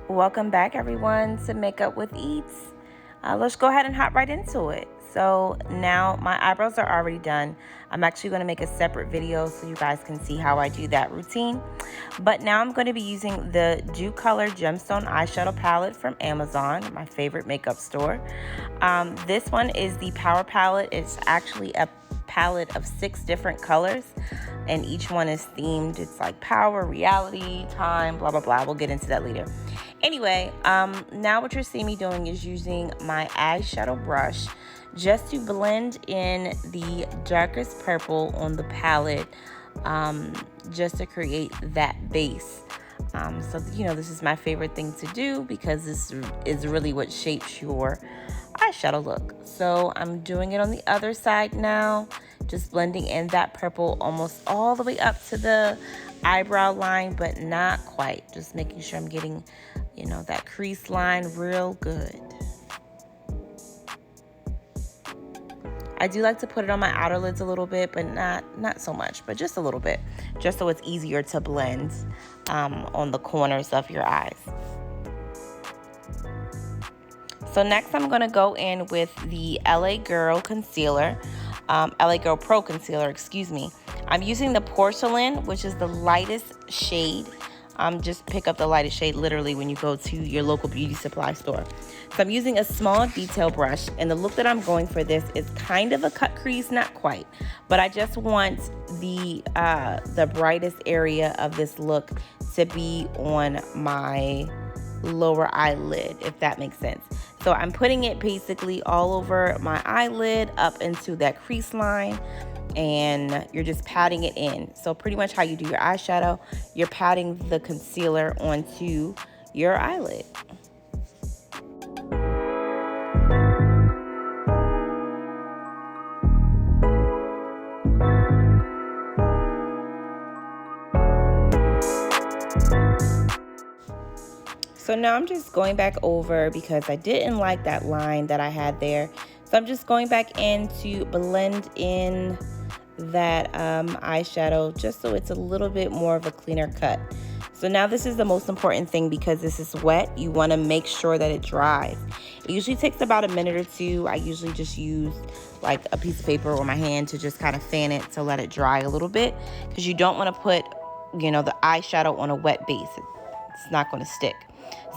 Welcome back, everyone, to Makeup with Eats. Let's go ahead and hop right into it. So now my eyebrows are already done. I'm actually going to make a separate video so you guys can see how I do that routine. But now I'm going to be using the Docolor Gemstone Eyeshadow Palette from Amazon, my favorite makeup store. This one is the Power Palette. It's actually a palette of 6 different colors, and each one is themed. It's like power, reality, time, blah, blah, blah. We'll get into that later. Anyway, now what you're seeing me doing is using my eyeshadow brush just to blend in the darkest purple on the palette, just to create that base. So, this is my favorite thing to do because this is really what shapes your eyeshadow look. So I'm doing it on the other side now, just blending in that purple almost all the way up to the eyebrow line, but not quite. Just making sure I'm getting, that crease line real good. I do like to put it on my outer lids a little bit, but not so much, but just a little bit, just so it's easier to blend on the corners of your eyes. So next I'm going to go in with the LA Girl Concealer, LA Girl Pro Concealer, excuse me. I'm using the Porcelain, which is the lightest shade. Just pick up the lightest shade literally when you go to your local beauty supply store. So I'm using a small detail brush, and the look that I'm going for this is kind of a cut crease, not quite, but I just want the brightest area of this look to be on my lower eyelid, if that makes sense. So I'm putting it basically all over my eyelid up into that crease line, and you're just patting it in. So pretty much how you do your eyeshadow, you're patting the concealer onto your eyelid. So now I'm just going back over because I didn't like that line that I had there. So I'm just going back in to blend in that eyeshadow just so it's a little bit more of a cleaner cut. So now this is the most important thing because this is wet. You want to make sure that it dries. It usually takes about a minute or two. I usually just use like a piece of paper or my hand to just kind of fan it to let it dry a little bit, because you don't want to put, the eyeshadow on a wet base. It's not going to stick.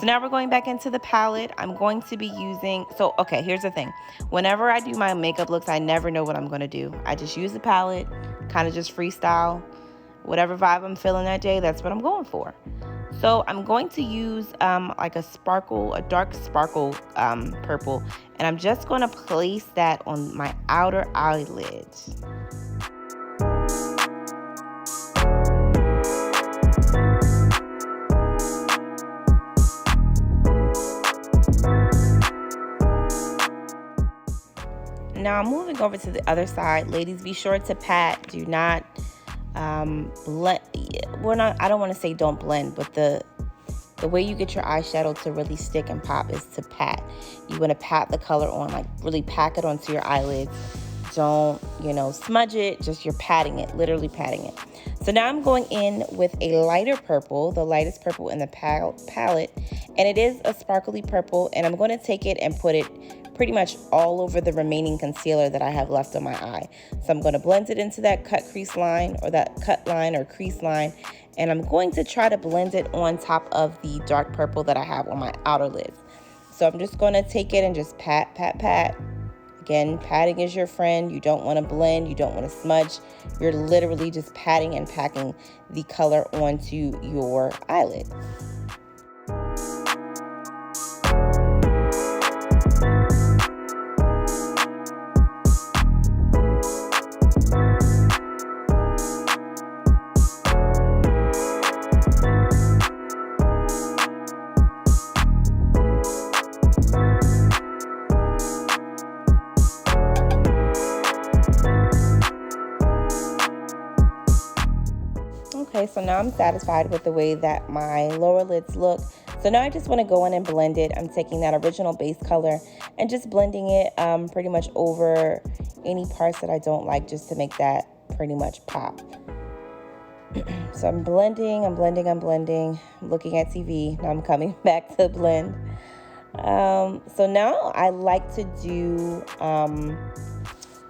So now we're going back into the palette. I'm going to be using, okay, here's the thing. Whenever I do my makeup looks, I never know what I'm going to do. I just use the palette, kind of just freestyle. Whatever vibe I'm feeling that day, that's what I'm going for. So I'm going to use like a dark sparkle purple, and I'm just going to place that on my outer eyelid. Now I'm moving over to the other side. Ladies, be sure to pat. Do not blend. I don't want to say don't blend, but the way you get your eyeshadow to really stick and pop is to pat. You want to pat the color on, like really pack it onto your eyelids. Don't, smudge it. Just you're patting it, literally patting it. So now I'm going in with a lighter purple, the lightest purple in the palette, and it is a sparkly purple, and I'm going to take it and put it pretty much all over the remaining concealer that I have left on my eye. So I'm going to blend it into that cut crease line, or that cut line or crease line, and I'm going to try to blend it on top of the dark purple that I have on my outer lids. So I'm just going to take it and just pat, pat, pat. Again, patting is your friend. You don't want to blend. You don't want to smudge. You're literally just patting and packing the color onto your eyelid. Okay, so now I'm satisfied with the way that my lower lids look. So now I just want to go in and blend it. I'm taking that original base color and just blending it pretty much over any parts that I don't like, just to make that pretty much pop. So I'm blending, I'm looking at TV. Now I'm coming back to blend. So now I like to do,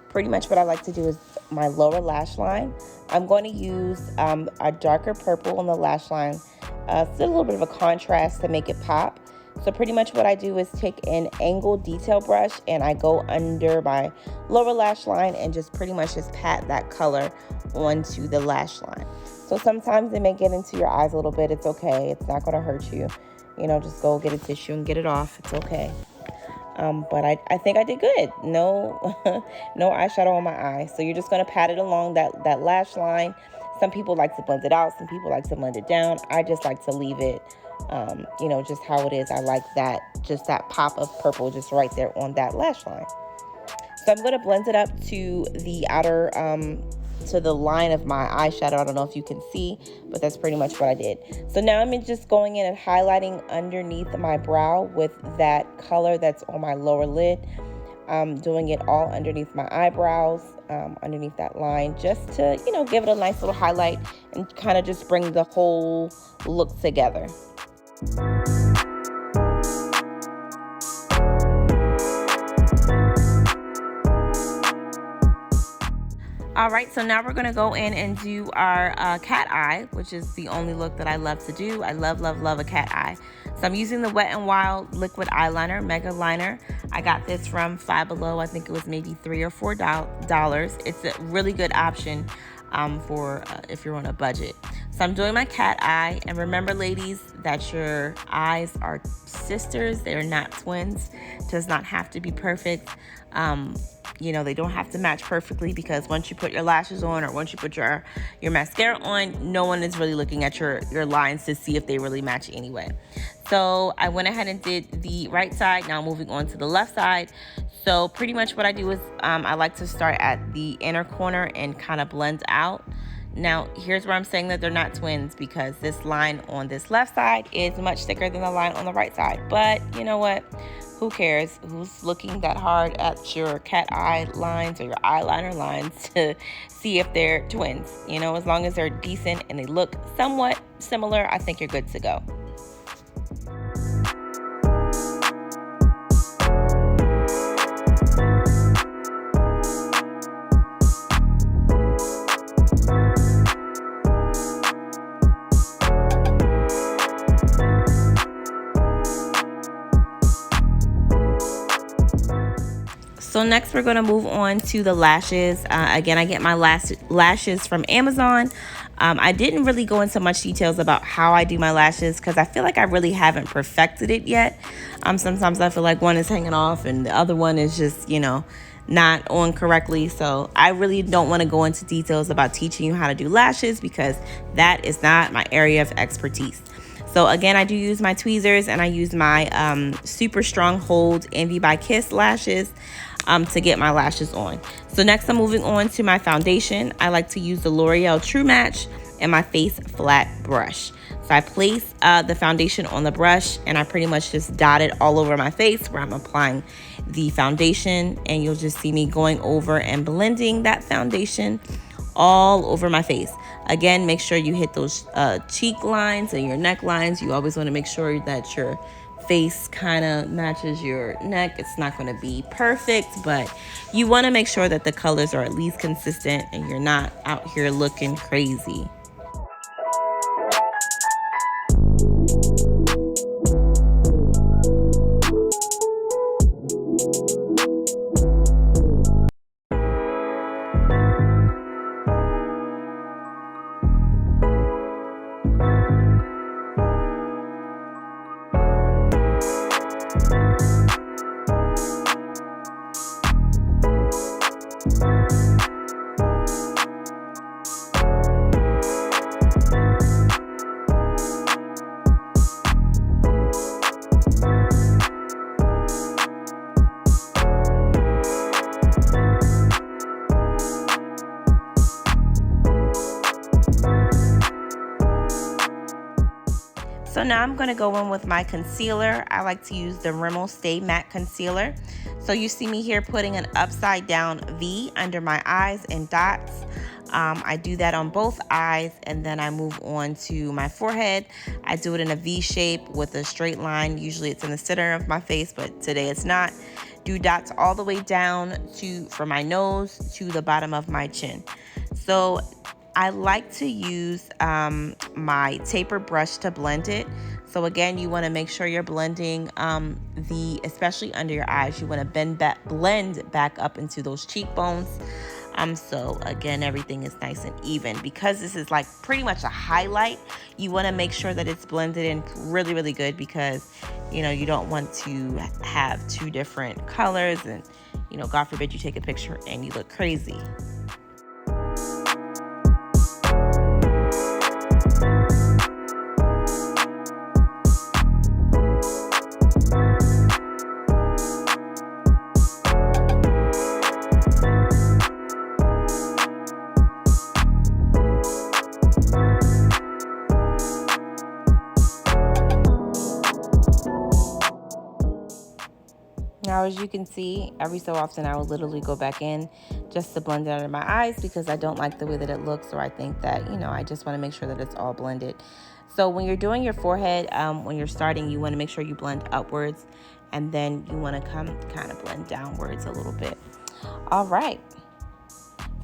pretty much what I like to do is my lower lash line. I'm going to use a darker purple on the lash line. It's a little bit of a contrast to make it pop. So pretty much what I do is take an angled detail brush and I go under my lower lash line and just pretty much just pat that color onto the lash line. So sometimes it may get into your eyes a little bit. It's okay. It's not going to hurt you. You know, just go get a tissue and get it off. It's okay. But I think I did good. No, no eyeshadow on my eye. So you're just going to pat it along that lash line. Some people like to blend it out. Some people like to blend it down. I just like to leave it, you know, just how it is. I like that, just that pop of purple just right there on that lash line. So I'm going to blend it up to the outer, to the line of my eyeshadow. I don't know if you can see, but that's pretty much what I did. So now I'm just going in and highlighting underneath my brow with that color that's on my lower lid. Doing it all underneath my eyebrows, underneath that line, just to, you know, give it a nice little highlight and kind of just bring the whole look together. All right, so now we're gonna go in and do our cat eye, which is the only look that I love to do. I love, love, love a cat eye. So I'm using the Wet n Wild liquid eyeliner, Mega Liner. I got this from Five Below. I think it was maybe $3 or $4. It's a really good option for if you're on a budget. So I'm doing my cat eye, and remember, ladies, that your eyes are sisters. They are not twins. It does not have to be perfect. You know, they don't have to match perfectly, because once you put your lashes on or once you put your mascara on, no one is really looking at your lines to see if they really match anyway. So I went ahead and did the right side. Now moving on to the left side. So pretty much what I do is I like to start at the inner corner and kind of blend out. Now, here's where I'm saying that they're not twins, because this line on this left side is much thicker than the line on the right side. But you know what? Who cares? Who's looking that hard at your cat eye lines or your eyeliner lines to see if they're twins? You know, as long as they're decent and they look somewhat similar, I think you're good to go. So next we're going to move on to the lashes. Again, I get my lashes from Amazon. I didn't really go into much details about how I do my lashes, because I feel like I really haven't perfected it yet. Sometimes I feel like one is hanging off and the other one is just, you know, not on correctly. So I really don't want to go into details about teaching you how to do lashes, because that is not my area of expertise. So again, I do use my tweezers, and I use my Super Strong Hold Envy by Kiss lashes to get my lashes on. So next I'm moving on to my foundation. I like to use the L'Oreal True Match and my Face Flat brush. So I place the foundation on the brush, and I pretty much just dot it all over my face where I'm applying the foundation, and you'll just see me going over and blending that foundation all over my face. Again, make sure you hit those cheek lines and your neck lines. You always want to make sure that your face kind of matches your neck. It's not going to be perfect, but you want to make sure that the colors are at least consistent and you're not out here looking crazy. So now I'm going to go in with my concealer. I like to use the Rimmel Stay Matte Concealer. So you see me here putting an upside down V under my eyes and dots. I do that on both eyes, and then I move on to my forehead. I do it in a V shape with a straight line. Usually it's in the center of my face, but today it's not. Do dots all the way down from my nose to the bottom of my chin. So I like to use my taper brush to blend it. So again, you want to make sure you're blending especially under your eyes, you want to blend back up into those cheekbones. So again, everything is nice and even. Because this is like pretty much a highlight, you want to make sure that it's blended in really, really good, because, you know, you don't want to have two different colors and, you know, God forbid you take a picture and you look crazy. Now, as you can see, every so often I will literally go back in just to blend it under my eyes, because I don't like the way that it looks, or I think that, you know, I just want to make sure that it's all blended. So when you're doing your forehead, when you're starting, you want to make sure you blend upwards, and then you want to kind of blend downwards a little bit. All right.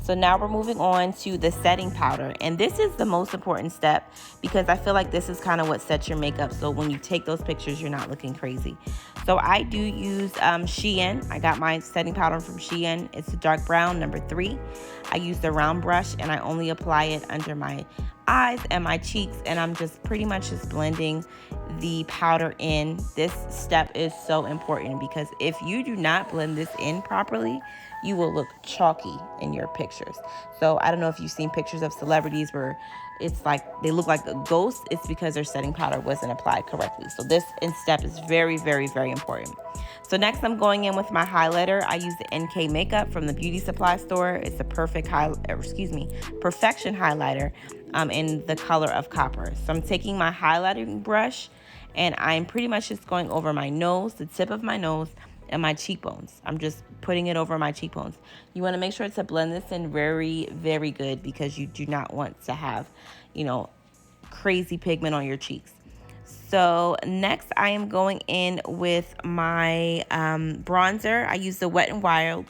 So now we're moving on to the setting powder. And this is the most important step, because I feel like this is kind of what sets your makeup. So when you take those pictures, you're not looking crazy. So I do use Shein. I got my setting powder from Shein. It's a dark brown, number 3. I use the round brush, and I only apply it under my eyes and my cheeks. And I'm just pretty much just blending the powder in. This step is so important, because if you do not blend this in properly, you will look chalky in your pictures. So I don't know if you've seen pictures of celebrities where it's like they look like a ghost. It's because their setting powder wasn't applied correctly. So this step is very, very, very important. So next I'm going in with my highlighter. I use the NK Makeup from the beauty supply store. It's a perfection highlighter in the color of copper. So I'm taking my highlighting brush, and I'm pretty much just going over my nose, the tip of my nose, and my cheekbones. I'm just putting it over my cheekbones. You want to make sure to blend this in very, very good, because you do not want to have, you know, crazy pigment on your cheeks. So next I am going in with my bronzer. I use the Wet n Wild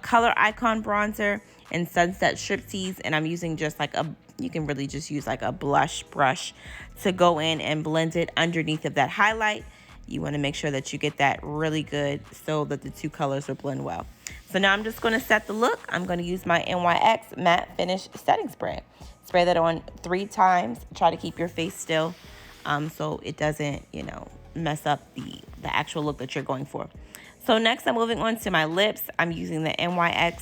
Color Icon bronzer in Sunset Striptease, and I'm using just like you can really just use like a blush brush to go in and blend it underneath of that highlight. You want to make sure that you get that really good so that the two colors will blend well. So now I'm just going to set the look. I'm going to use my NYX Matte Finish Setting Spray. Spray that on 3 times. Try to keep your face still so it doesn't, you know, mess up the actual look that you're going for. So next I'm moving on to my lips. I'm using the NYX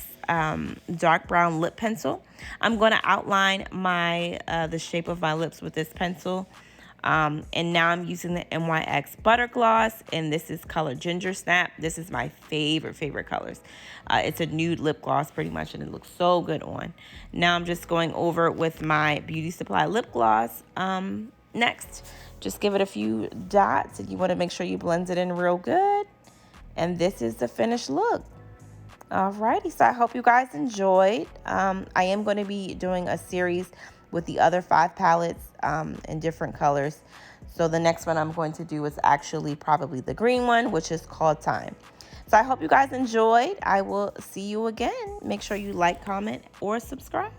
dark brown lip pencil. I'm going to outline the shape of my lips with this pencil. And now I'm using the NYX Butter Gloss, and this is color Ginger Snap. This is my favorite colors. It's a nude lip gloss pretty much, and it looks so good on. Now I'm just going over with my Beauty Supply lip gloss. Next, just give it a few dots, and you want to make sure you blend it in real good. And this is the finished look. Alrighty, so I hope you guys enjoyed. I am going to be doing a series with the other 5 palettes in different colors. So the next one I'm going to do is actually probably the green one, which is called Time. So I hope you guys enjoyed. I will see you again. Make sure you like, comment, or subscribe.